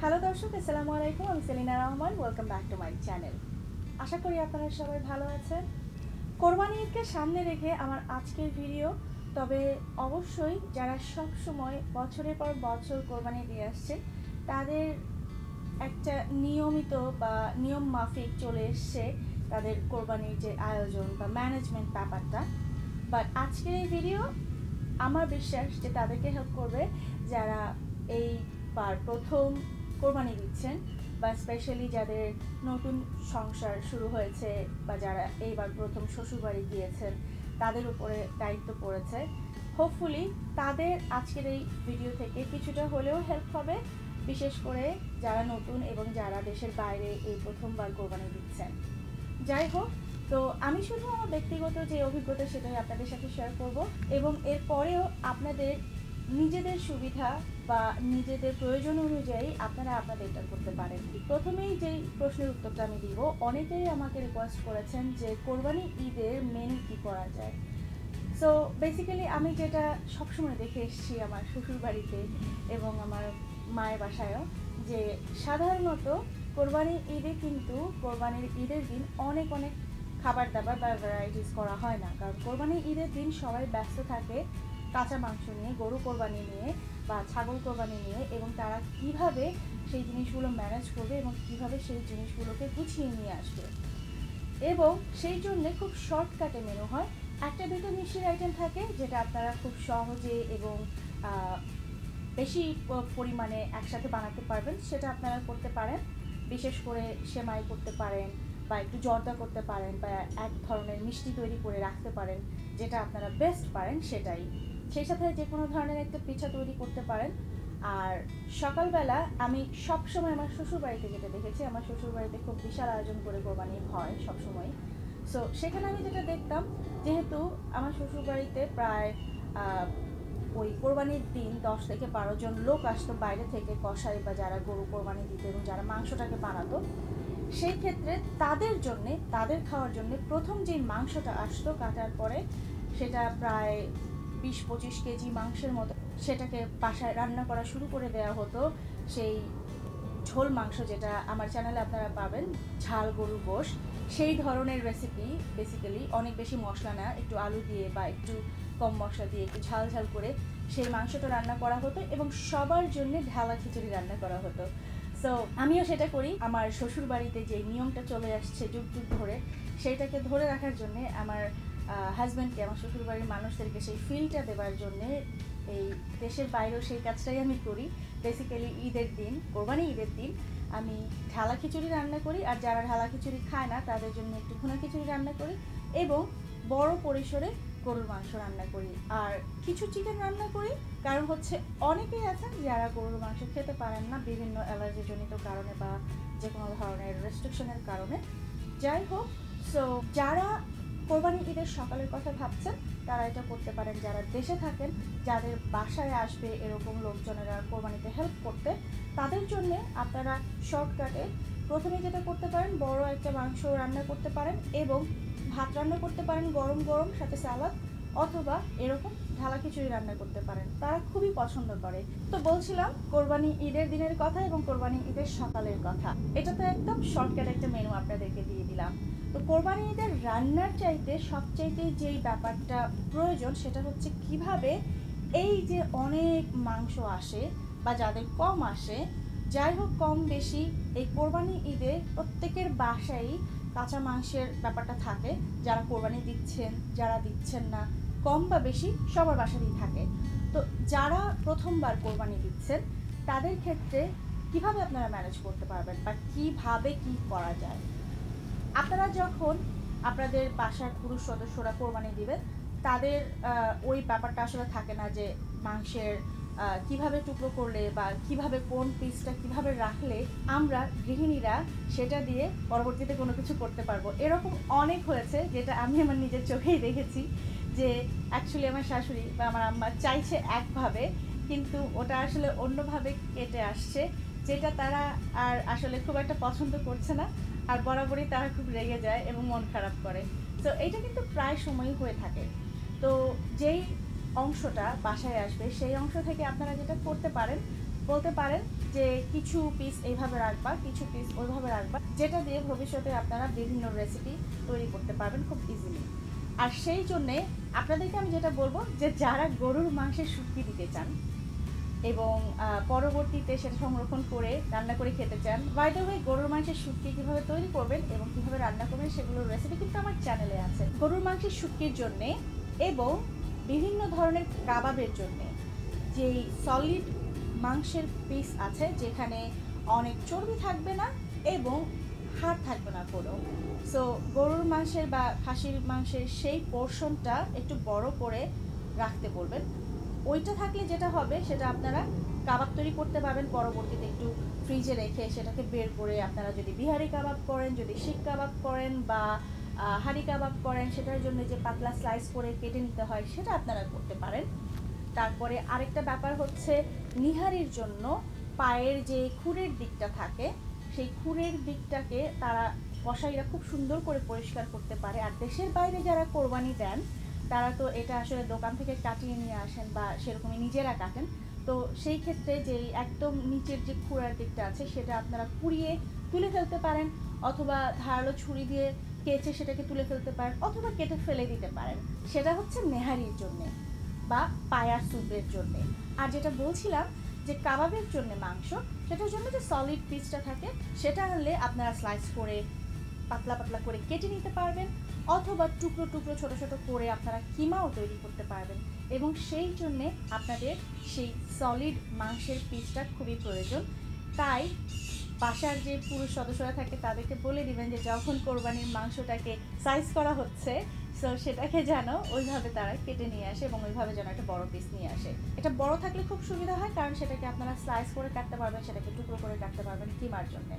Hello দর্শক, আসসালামু আলাইকুম। আমি Selina Rahman. Welcome back to my channel. আশা করি আপনারা সবাই ভালো আছেন। কোরবানি ঈদকে সামনে রেখে আমার আজকের ভিডিও। তবে অবশ্যই যারা সব সময় বছরের পর বছর কোরবানি দিয়ে আসছে, তাদের একটা নিয়মিত বা নিয়ম মাফিক চলে এসছে তাদের কোরবানির যে আয়োজন বা ম্যানেজমেন্ট ব্যাপারটা। বাট আজকের এই ভিডিও আমার বিশ্বাস যে তাদেরকে হেল্প করবে যারা এইবার প্রথম কোরবানি দিচ্ছেন, বা স্পেশালি যাদের নতুন সংসার শুরু হয়েছে বা যারা এইবার প্রথম শ্বশুরবাড়ি গিয়েছেন, তাদের উপরে দায়িত্ব পড়েছে। হোপফুলি তাদের আজকের এই ভিডিও থেকে কিছুটা হলেও হেল্প হবে, বিশেষ করে যারা নতুন এবং যারা দেশের বাইরে এই প্রথমবার কোরবানি দিচ্ছেন। যাই হোক, তো আমি শুধু আমার ব্যক্তিগত যে অভিজ্ঞতা সেটাই আপনাদের সাথে শেয়ার করব, এবং এরপরেও আপনাদের নিজেদের সুবিধা বা নিজেদের প্রয়োজন অনুযায়ী আপনারা আপনাদেরটা করতে পারেন। প্রথমেই যেই প্রশ্নের উত্তরটা আমি দিব, অনেকেই আমাকে রিকোয়েস্ট করেছেন যে কোরবানি ঈদের মেনু কী করা যায়। সো বেসিক্যালি আমি যেটা সবসময় দেখে এসেছি আমার শ্বশুরবাড়িতে এবং আমার মায়ের বাসায়ও, যে সাধারণত কোরবানির ঈদে কিন্তু কোরবানির ঈদের দিন অনেক অনেক খাবার দাবার বা ভ্যারাইটিস করা হয় না, কারণ কোরবানির ঈদের দিন সবাই ব্যস্ত থাকে কাঁচা মাংস নিয়ে, গরু কোরবানি নিয়ে বা ছাগল কোরবানি নিয়ে, এবং তারা কিভাবে সেই জিনিসগুলো ম্যানেজ করবে এবং কিভাবে সেই জিনিসগুলোকে গুছিয়ে নিয়ে আসবে। এবং সেই জন্য খুব শর্টকাটে মেনু হয়। একটা দুটো মিষ্টির আইটেম থাকে যেটা আপনারা খুব সহজে এবং বেশি পরিমাণে একসাথে বানাতে পারবেন, সেটা আপনারা করতে পারেন। বিশেষ করে সেমাই করতে পারেন বা একটু জর্দা করতে পারেন বা এক ধরনের মিষ্টি তৈরি করে রাখতে পারেন, যেটা আপনারা বেস্ট পারেন সেটাই। সেই সাথে যে কোনো ধরনের একটা পিঠা তৈরি করতে পারেন। আর সকালবেলা আমি সবসময় আমার শ্বশুরবাড়িতে যেটা দেখেছি, আমার শ্বশুরবাড়িতে খুব বিশাল আয়োজন করে কোরবানি হয় সবসময়। সো সেখানে আমি যেটা দেখতাম, যেহেতু আমার শ্বশুরবাড়িতে প্রায় ওই কোরবানির দিন 10 থেকে 12 জন লোক আসতো বাইরে থেকে, কসাই বা যারা গরু কোরবানি দিত এবং যারা মাংসটাকে বানাতো, সেই ক্ষেত্রে তাদের জন্যে, তাদের খাওয়ার জন্যে প্রথম যেই মাংসটা আসতো কাটার পরে, সেটা প্রায় 20-25 কেজি মাংসের মতো, সেটাকে বাসায় রান্না করা শুরু করে দেওয়া হতো। সেই ঝোল মাংস, যেটা আমার চ্যানেলে আপনারা পাবেন, ঝাল গরুর গোশ, সেই ধরনের রেসিপি। বেসিক্যালি অনেক বেশি মশলা না, একটু আলু দিয়ে বা একটু কম মশলা দিয়ে একটু ঝাল ঝাল করে সেই মাংসটা রান্না করা হতো এবং সবার জন্য ঢালা খিচুড়ি রান্না করা হতো। সো আমিও সেটা করি। আমার শ্বশুর বাড়িতে যে নিয়মটা চলে আসছে যুগ যুগ ধরে, সেইটাকে ধরে রাখার জন্যে, আমার হাজব্যান্ডকে, আমার শ্বশুরবাড়ির মানুষদেরকে সেই ফিলটা দেওয়ার জন্যে, এই দেশের বাইরেও সেই কাজটাই আমি করি। বেসিক্যালি ঈদের দিন, কোরবানি ঈদের দিন আমি ঢালা খিচুড়ি রান্না করি, আর যারা ঢালা খিচুড়ি খায় না তাদের জন্য একটু ভুনা খিচুড়ি রান্না করি, এবং বড় পরিসরে গরুর মাংস রান্না করি, আর কিছু চিকেন রান্না করি। কারণ হচ্ছে অনেকেই আছেন যারা গরুর মাংস খেতে পারেন না বিভিন্ন অ্যালার্জিজনিত কারণে বা যে কোনো ধরনের রেস্ট্রিকশনের কারণে। যাই হোক, সো যারা কোরবানি ঈদের সকালের কথা ভাবছেন তারা এটা করতে পারেন। যারা দেশে থাকেন, যাদের বাসায় আসবে এরকম লোকজনেরা কোরবানিতে হেল্প করতে, তাদের জন্য আপনারা শর্টকাটে প্রথমে যেটা করতে পারেন, বড় একটা মাংস রান্না করতে পারেন এবং ভাত রান্না করতে পারেন গরম গরম, সাথে সালাদ, অথবা এরকম ঢালা খিচুড়ি রান্না করতে পারেন, তারা খুবই পছন্দ করে। তো বলছিলাম কোরবানি ঈদের দিনের কথা এবং কোরবানি ঈদের সকালের কথা। এটা তো একদম শর্টকাট একটা মেনু আপনাদেরকে দিয়ে দিলাম। তো কোরবানি ঈদের রান্নার চাইতে সবচাইতে যেই ব্যাপারটা প্রয়োজন, সেটা হচ্ছে কিভাবে এই যে অনেক মাংস আসে বা যাদের কম আসে, যাই হোক কম বেশি, এই কোরবানি ঈদে প্রত্যেকের বাসায় কাঁচা মাংসের ব্যাপারটা থাকে। যারা কোরবানি দিচ্ছেন, যারা দিচ্ছেন না, কম বা বেশি সবার বাসাতেই থাকে। তো যারা প্রথমবার কোরবানি দিচ্ছেন, তাদের ক্ষেত্রে কিভাবে আপনারা ম্যানেজ করতে পারবেন বা কিভাবে কি করা যায়। আপনারা যখন আপনাদের বাসার পুরুষ সদস্যরা কোরবানি দিবেন, তাদের ওই ব্যাপারটা আসলে থাকে না যে মাংসের কিভাবে টুকরো করলে বা কিভাবে কোন পিসটা কিভাবে রাখলে আমরা গৃহিণীরা সেটা দিয়ে পরবর্তীতে কোনো কিছু করতে পারবো। এরকম অনেক হয়েছে, যেটা আমি আমার নিজের চোখেই দেখেছি, যে অ্যাকচুয়ালি আমার শাশুড়ি বা আমার আম্মা চাইছে একভাবে, কিন্তু ওটা আসলে অন্যভাবে কেটে আসছে, যেটা তারা আর আসলে খুব একটা পছন্দ করছে না, আর বরাবরই তারা খুব রেগে যায় এবং মন খারাপ করে। তো এইটা কিন্তু প্রায় সময়ই হয়ে থাকে। তো যেই অংশটা বাসায় আসবে, সেই অংশ থেকে আপনারা যেটা করতে পারেন, বলতে পারেন যে কিছু পিস এইভাবে রাখবা, কিছু পিস ওইভাবে রাখবা, যেটা দিয়ে ভবিষ্যতে আপনারা বিভিন্ন রেসিপি তৈরি করতে পারবেন খুব ইজিলি। আর সেই জন্যে আপনাদেরকে আমি যেটা বলবো যে যারা গরুর মাংসের শুটকি দিতে চান এবং পরবর্তীতে সেটা সংরক্ষণ করে রান্না করে খেতে চান, বাই দ্য ওয়ে গরুর মাংসের শুটকি কীভাবে তৈরি করবেন এবং কীভাবে রান্না করবেন সেগুলোর রেসিপি কিন্তু আমার চ্যানেলে আছে। গরুর মাংসের শুটকির জন্যে এবং বিভিন্ন ধরনের কাবাবের জন্যে যেই সলিড মাংসের পিস আছে, যেখানে অনেক চর্বি থাকবে না এবং হাড় থাকবে না কোনো, সো গরুর মাংসের বা খাসির মাংসের সেই পোর্শনটা একটু বড় করে রাখতে বলবেন। ওইটা থাকলে যেটা হবে সেটা আপনারা কাবাব তৈরি করতে পারবেন পরবর্তীতে একটু ফ্রিজে রেখে সেটাকে বের করে আপনারা যদি বিহারি কাবাব করেন, যদি শিক কাবাব করেন বা হাঁড়ি কাবাব করেন, সেটার জন্য যে পাতলা স্লাইস করে কেটে নিতে হয় সেটা আপনারা করতে পারেন। তারপরে আরেকটা ব্যাপার হচ্ছে নিহারির জন্য পায়ের যে খুরের দিকটা থাকে সেই খুরের দিকটাকে তারা কসাইরা খুব সুন্দর করে পরিষ্কার করতে পারে। আর দেশের বাইরে যারা কোরবানি দেন তারা তো এটা আসলে দোকান থেকে কাটিয়ে নিয়ে আসেন বা সেরকমই নিজেরা কাটেন, তো সেই ক্ষেত্রে যেই একদম নিচের যে খুঁড়ার দিকটা আছে সেটা আপনারা কুড়িয়ে তুলে ফেলতে পারেন, অথবা ধারালো ছুরি দিয়ে কেচে সেটাকে তুলে ফেলতে পারেন, অথবা কেটে ফেলে দিতে পারেন। সেটা হচ্ছে নেহারির জন্যে বা পায়ার স্যুপের জন্যে। আর যেটা বলছিলাম যে কাবাবের জন্য মাংস, সেটার জন্য যে সলিড পিসটা থাকে সেটা আনলে আপনারা স্লাইস করে পাতলা পাতলা করে কেটে নিতে পারবেন, অথবা টুকরো টুকরো ছোটো ছোটো করে আপনারা কিমাও তৈরি করতে পারবেন। এবং সেই জন্যে আপনাদের সেই সলিড মাংসের পিসটা খুবই প্রয়োজন। তাই বাসার যে পুরুষ সদস্যরা থাকে তাদেরকে বলে দিবেন যে যখন কোরবানির মাংসটাকে সাইজ করা হচ্ছে, সো সেটাকে যেন ওইভাবে তারা কেটে নিয়ে আসে এবং ওইভাবে যেন একটা বড় পিস নিয়ে আসে। এটা বড় থাকলে খুব সুবিধা হয়, কারণ সেটাকে আপনারা স্লাইস করে কাটতে পারবেন, সেটাকে টুকরো করে কাটতে পারবেন কিমার জন্য।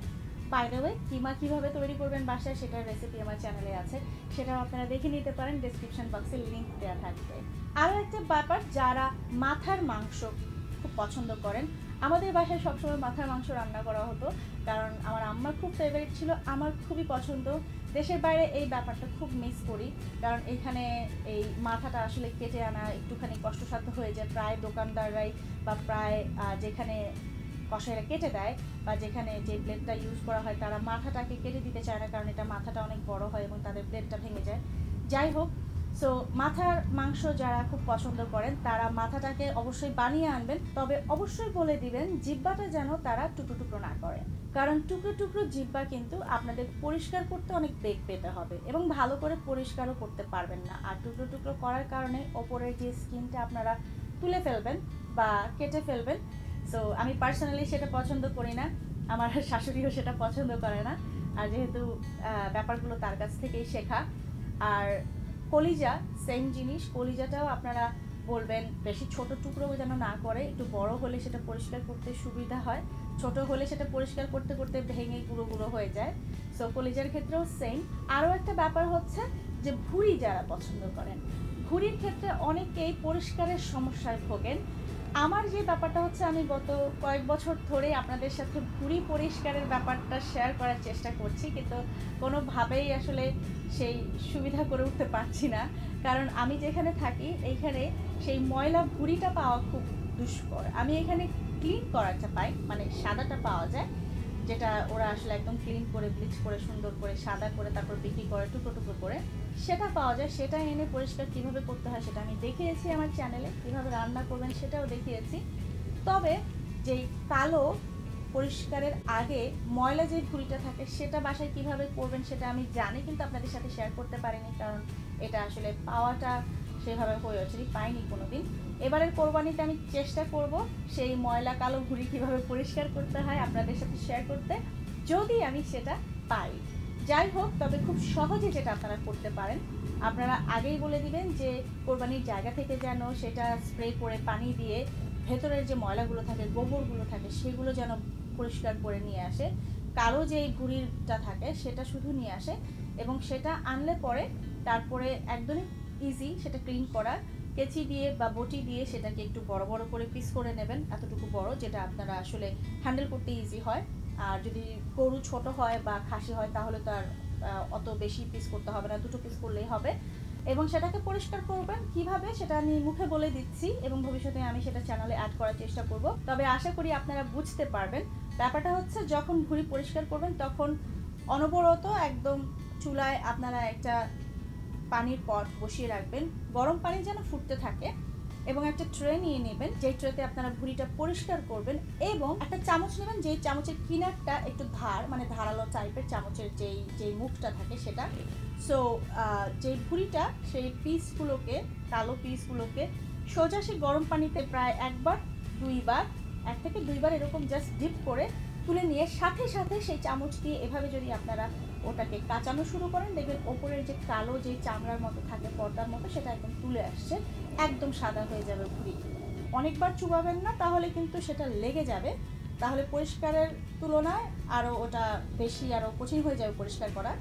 বাই দ্য ওয়ে কিমা কীভাবে তৈরি করবেন বাসায় সেটার রেসিপি আমার চ্যানেলে আছে, সেটাও আপনারা দেখে নিতে পারেন, ডেসক্রিপশন বক্সে লিঙ্ক দেওয়া থাকবে। আরও একটা ব্যাপার, যারা মাথার মাংস খুব পছন্দ করেন, আমাদের বাসায় সবসময় মাথার মাংস রান্না করা হতো, কারণ আমার আম্মার খুব ফেভারিট ছিল, আমার খুবই পছন্দ। দেশের বাইরে এই ব্যাপারটা খুব মিস করি, কারণ এখানে এই মাথাটা আসলে কেটে আনা একটুখানি কষ্টসাধ্য হয়ে যায়। প্রায় দোকানদাররাই বা প্রায় যেখানে কষাইরা কেটে দেয় বা যেখানে যে প্লেটটা ইউজ করা হয় তারা মাথাটাকে কেটে দিতে চায় না, কারণ এটা মাথাটা অনেক বড় হয় এবং তাদের প্লেটটা ভেঙে যায়। যাই হোক, সো মাথার মাংস যারা খুব পছন্দ করেন তারা মাথাটাকে অবশ্যই বানিয়ে আনবেন, তবে অবশ্যই বলে দিবেন জিহ্বাটা যেন তারা টুকরো টুকরো না করে, কারণ টুকরো টুকরো জিহ্বা কিন্তু আপনাদের পরিষ্কার করতে অনেক বেগ পেতে হবে এবং ভালো করে পরিষ্কারও করতে পারবেন না। আর টুকরো টুকরো করার কারণে ওপরের যে স্কিনটা আপনারা তুলে ফেলবেন বা কেটে ফেলবেন। সো আমি পার্সোনালি সেটা পছন্দ করি না, আমার শাশুড়িও সেটা পছন্দ করে না, আর যেহেতু ব্যাপারগুলো তার কাছ থেকেই শেখা। আর কলিজা সেম জিনিস, কলিজাটাও আপনারা বলবেন বেশি ছোট টুকরো যেন না করে, একটু বড় হলে সেটা পরিষ্কার করতে সুবিধা হয়, ছোট হলে সেটা পরিষ্কার করতে করতে ভেঙে গুঁড়ো গুঁড়ো হয়ে যায়। সো কলিজার ক্ষেত্রেও সেম। আরও একটা ব্যাপার হচ্ছে যে ভুঁড়ি যারা পছন্দ করেন, ভুঁড়ির ক্ষেত্রে অনেকেই পরিষ্কারের সমস্যায় ভোগেন। আমার যে ব্যাপারটা হচ্ছে, আমি গত কয়েক বছর ধরে আপনাদের সাথে ভুঁড়ি পরিষ্কারের ব্যাপারটা শেয়ার করার চেষ্টা করছি, কিন্তু কোনোভাবেই আসলে সেই সুবিধা করে উঠতে পারছি না, কারণ আমি যেখানে থাকি এইখানে সেই ময়লা ভুঁড়িটা পাওয়া খুব দুষ্কর। আমি এখানে ক্লিন করাটা পাই, মানে সাদাটা পাওয়া যায়, যেটা ওরা আসলে একদম ক্লিন করে ব্লিচ করে সুন্দর করে সাদা করে তারপর বিক্রি করে টুকরো টুকরো করে, সেটা পাওয়া যায়। সেটা এনে পরিষ্কার কীভাবে করতে হয় সেটা আমি দেখিয়েছি আমার চ্যানেলে, কীভাবে রান্না করবেন সেটাও দেখিয়েছি। তবে যেই কালো পরিষ্কারের আগে ময়লা যে ভুঁড়িটা থাকে সেটা বাসায় কীভাবে করবেন সেটা আমি জানি, কিন্তু আপনাদের সাথে শেয়ার করতে পারিনি, কারণ এটা আসলে পাওয়াটা সেভাবে হয়ে ওঠেনি, পাইনি কোনো দিন। এবারের কোরবানিতে আমি চেষ্টা করব সেই ময়লা কালো ভুঁড়ি কীভাবে পরিষ্কার করতে হয় আপনাদের সাথে শেয়ার করতে, যদি আমি সেটা পাই। যাই হোক, তবে খুব সহজে যেটা আপনারা করতে পারেন, আপনারা আগেই বলে দিবেন যে কোরবানির জায়গা থেকে যেন সেটা স্প্রে করে পানি দিয়ে ভেতরের যে ময়লাগুলো থাকে, গোবরগুলো থাকে, সেগুলো যেন পরিষ্কার করে নিয়ে আসে। কালো যে ভুঁড়িটা থাকে সেটা শুধু নিয়ে আসে, এবং সেটা আনলে পরে তারপরে একদমই ইজি সেটা ক্লিন করা। কেচি দিয়ে বা বটি দিয়ে সেটাকে একটু বড় বড় করে পিস করে নেবেন, এতটুকু বড় যেটা আপনারা আসলে হ্যান্ডেল করতে ইজি হয়। আর যদি গরু ছোট হয় বা খাসি হয় তাহলে তো আর অত বেশি পিস করতে হবে না, দুটো পিস করলেই হবে। এবং সেটাকে পরিষ্কার করবেন কিভাবে সেটা আমি মুখে বলে দিচ্ছি এবং ভবিষ্যতে আমি সেটা চ্যানেলে অ্যাড করার চেষ্টা করব। তবে আশা করি আপনারা বুঝতে পারবেন। ব্যাপারটা হচ্ছে যখন ভুঁড়ি পরিষ্কার করবেন তখন অনবরত একদম চুলায় আপনারা একটা পানির পট বসিয়ে রাখবেন, গরম পানি যেন ফুটতে থাকে, এবং একটা ট্রে নিয়ে নেবেন, যেই ট্রেতে আপনারা ভুঁড়িটা পরিষ্কার করবেন, এবং একটা চামচ নেবেন, যেই চামচের কিনারটা একটু মানে ধারালো টাইপের, চামচের যেই মুখটা থাকে সেটা। সো যেই ভুঁড়িটা সেই পিসগুলোকে, কালো পিসগুলোকে সোজা সেই গরম পানিতে প্রায় একবার দুইবার, 1 থেকে 2 বার এরকম জাস্ট ডিপ করে তুলে নিয়ে সাথে সাথে সেই চামচ দিয়ে এভাবে যদি আপনারা ওটাকে কাচানো শুরু করেন, দেখবেন ওপরের যে কালো যে চামড়ার মতো থাকে, পর্দার মতো, সেটা একদম তুলে আসছে, একদম সাদা হয়ে যাবে ভুঁড়ি। অনেকবার চুবাবেন না, তাহলে কিন্তু সেটা লেগে যাবে, তাহলে পরিষ্কারের তুলনায় আরও ওটা বেশি আরও কঠিন হয়ে যাবে পরিষ্কার করা।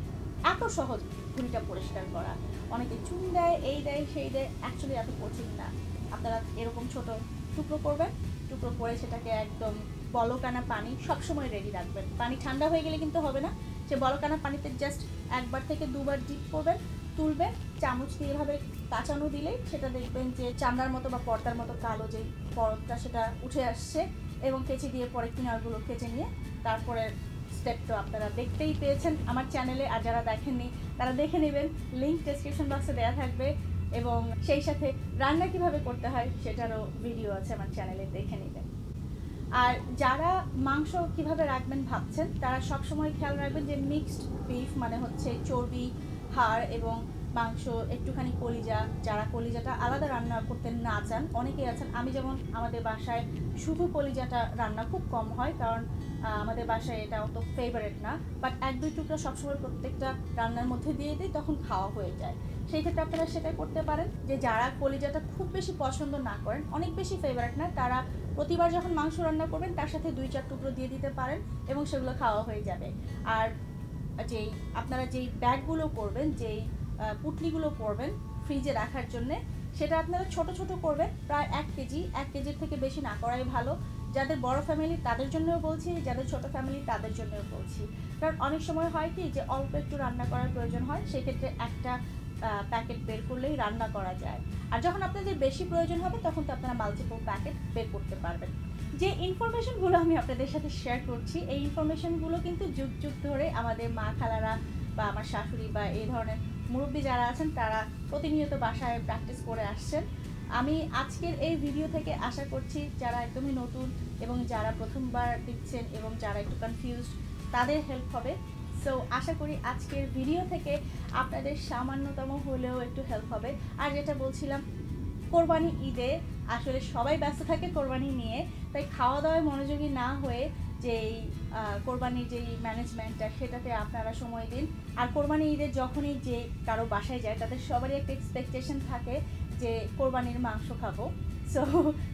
এত সহজ ভুঁড়িটা পরিষ্কার করা। অনেকে চুন দেয়, এই দেয়, সেই দেয়, অ্যাকচুয়ালি এত কঠিন না। আপনারা এরকম ছোট টুকরো করবেন, টুকরো করে সেটাকে একদম বলকানা পানি সবসময় রেডি রাখবেন। পানি ঠান্ডা হয়ে গেলে কিন্তু হবে না, সে বলকানা পানিতে জাস্ট 1 থেকে 2 বার ডিপ করবেন, তুলবেন, চামচ দিয়ে এভাবে কাচানো দিলেই সেটা দেখবেন যে চামড়ার মতো বা পর্দার মতো কালো যে পরতটা সেটা উঠে আসছে, এবং কেচি দিয়ে পরে কিনারগুলো কেচে নিয়ে তারপরে স্টেপ তো আপনারা দেখতেই পেয়েছেন আমার চ্যানেলে। আর যারা দেখেননি তারা দেখে নেবেন, লিঙ্ক ডেসক্রিপশন বক্সে দেওয়া থাকবে, এবং সেই সাথে রান্না কিভাবে করতে হয় সেটারও ভিডিও আছে আমার চ্যানেলে, দেখে নেবেন। আর যারা মাংস কিভাবে রাখবেন ভাবছেন, তারা সবসময় খেয়াল রাখবেন যে মিক্সড বিফ মানে হচ্ছে চর্বি, হাড় এবং মাংস, একটুখানি কলিজা। যারা কলিজাটা আলাদা রান্না করতে না চান, অনেকেই আছেন, আমি যেমন, আমাদের বাসায় শুধু কলিজাটা রান্না খুব কম হয়, কারণ আমাদের বাসায় এটা অত ফেভারেট না, বাট 1-2 টুকরা সবসময় প্রত্যেকটা রান্নার মধ্যে দিয়ে দিই, তখন খাওয়া হয়ে যায়। সেই ক্ষেত্রে আপনারা সেটা করতে পারেন যে যারা কলিজাটা খুব বেশি পছন্দ না করেন, অনেক বেশি ফেভারিট না, তারা প্রতিবার যখন মাংস রান্না করবেন তার সাথে 2-4 টুকরো দিয়ে দিতে পারেন, এবং সেগুলো খাওয়া হয়ে যাবে। আর আপনারা যেই ব্যাগগুলো করবেন, যেই পুটলিগুলো করবেন ফ্রিজে রাখার জন্যে, সেটা আপনারা ছোট ছোট করবেন, প্রায় 1 কেজি, 1 কেজির থেকে বেশি না করাই ভালো। যাদের বড় ফ্যামিলি তাদের জন্যও বলছি, যাদের ছোট ফ্যামিলি তাদের জন্যও বলছি। কারণ অনেক সময় হয় কি যে অল্প একটু রান্না করার প্রয়োজন হয়, সেক্ষেত্রে একটা প্যাকেট বের করলেই রান্না করা যায়। আর যখন আপনাদের বেশি প্রয়োজন হবে তখন তো আপনারা মাল্টিপল প্যাকেট বের করতে পারবেন। যে ইনফরমেশনগুলো আমি আপনাদের সাথে শেয়ার করছি, এই ইনফরমেশনগুলো কিন্তু যুগ যুগ ধরে আমাদের মা খালারা বা আমার শাশুড়ি বা এই ধরনের মুরব্বী যারা আছেন তারা প্রতিনিয়ত বাসায় প্র্যাকটিস করে আসছেন। আমি আজকের এই ভিডিও থেকে আশা করছি যারা একদমই নতুন এবং যারা প্রথমবার দিচ্ছেন এবং যারা একটু কনফিউজড, তাদের হেল্প হবে। সো আশা করি আজকের ভিডিও থেকে আপনাদের সামান্যতম হলেও একটু হেল্প হবে। আর যেটা বলছিলাম, কোরবানি ঈদে আসলে সবাই ব্যস্ত থাকে কোরবানি নিয়ে, তাই খাওয়া দাওয়ায় মনোযোগী না হয়ে যেই কোরবানির যেই ম্যানেজমেন্টটা সেটাতে আপনারা সময় দিন। আর কোরবানি ঈদে যখনই যে কারো বাসায় যায়, তাদের সবারই একটা এক্সপেকটেশন থাকে যে কোরবানির মাংস খাবো। সো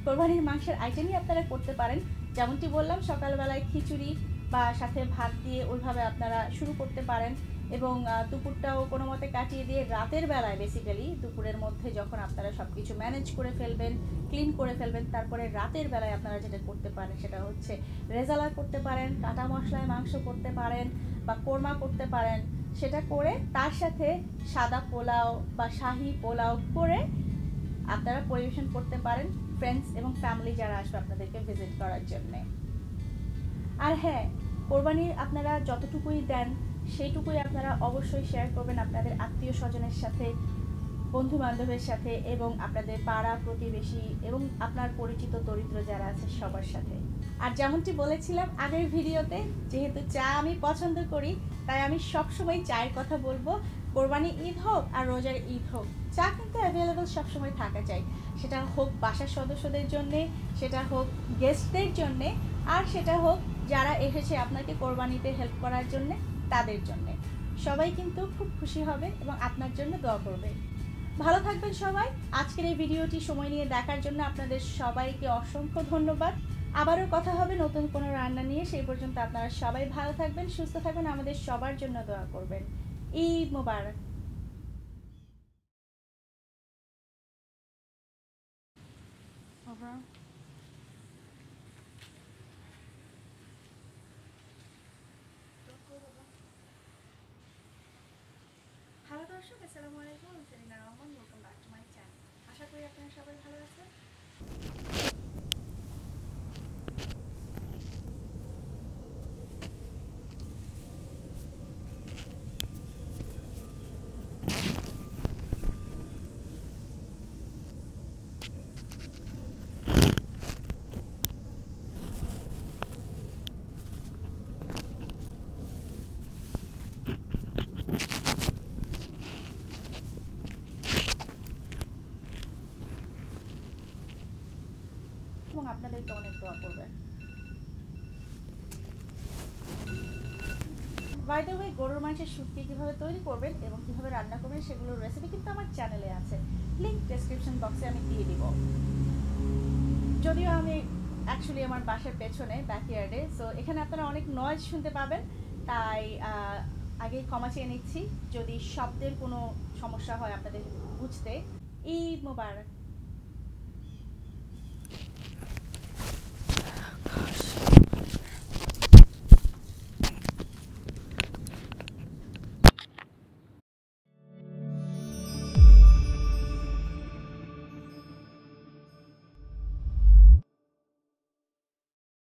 কোরবানির মাংসের আইটেমই আপনারা করতে পারেন। যেমনটি বললাম, সকালবেলায় খিচুড়ি বা সাথে ভাত দিয়ে ওইভাবে আপনারা শুরু করতে পারেন, এবং দুপুরটাও কোনো মতে কাটিয়ে দিয়ে রাতের বেলায়, বেসিক্যালি দুপুরের মধ্যে যখন আপনারা সব কিছু ম্যানেজ করে ফেলবেন, ক্লিন করে ফেলবেন, তারপরে রাতের বেলায় আপনারা যেটা করতে পারেন সেটা হচ্ছে রেজালা করতে পারেন, কাটা মশলায় মাংস করতে পারেন, বা কোরমা করতে পারেন। সেটা করে তার সাথে সাদা পোলাও বা শাহি পোলাও করে আপনারা পরিবেশন করতে পারেন ফ্রেন্ডস এবং ফ্যামিলি যারা আসবে আপনাদেরকে ভিজিট করার জন্যে। আর হ্যাঁ, কোরবানির আপনারা যতটুকুই দেন সেইটুকুই আপনারা অবশ্যই শেয়ার করবেন আপনাদের আত্মীয় স্বজনের সাথে, বন্ধু বান্ধবের সাথে, এবং আপনাদের পাড়া প্রতিবেশী এবং আপনার পরিচিত দরিদ্র যারা আছে সবার সাথে। আর যেমনটি বলেছিলাম আগের ভিডিওতে, যেহেতু চা আমি পছন্দ করি, তাই আমি সবসময় চায়ের কথা বলবো। কোরবানি ঈদ হোক আর রোজার ঈদ হোক, চা কিন্তু অ্যাভেলেবেল সবসময় থাকা চাই। সেটা হোক বাসার সদস্যদের জন্যে, সেটা হোক গেস্টদের জন্যে, আর সেটা হোক যারা এসেছে আপনাকে কোরবানিতে হেল্প করার জন্যে, তাদের জন্যে। সবাই কিন্তু খুব খুশি হবে এবং আপনার জন্য দোয়া করবে। ভালো থাকবেন সবাই। আজকের এই ভিডিওটি সময় নিয়ে দেখার জন্য আপনাদের সবাইকে অসংখ্য ধন্যবাদ। আবারও কথা হবে নতুন কোনো রান্না নিয়ে। সেই পর্যন্ত আপনারা সবাই ভালো থাকবেন, সুস্থ থাকবেন, আমাদের সবার জন্য দোয়া করবেন। ঈদ মোবারক। হ্যালো দর্শক। আসসালামু আলাইকুম, আমি Selina Rahman. Welcome back to my channel. আশা করি আপনারা সবাই ভালো আছেন। এবং আপনাদেরকে অনেক দোয়া করবেন। বাই দ্য ওয়ে, গরুর মাংসের শুটকি কীভাবে তৈরি করবেন এবং কীভাবে রান্না করবেন সেগুলোর রেসিপি কিন্তু আমার চ্যানেলে আছে, লিঙ্ক ডেসক্রিপশন বক্সে আমি দিয়ে দিব। যদিও আমি অ্যাকচুয়ালি আমার বাসার পেছনে ব্যাকইয়ার্ডে, সো এখানে আপনারা অনেক নয়েজ শুনতে পাবেন, তাই আগেই ক্ষমা চেয়ে নিচ্ছি যদি শব্দের কোনো সমস্যা হয় আপনাদের বুঝতে। ঈদ মোবারক।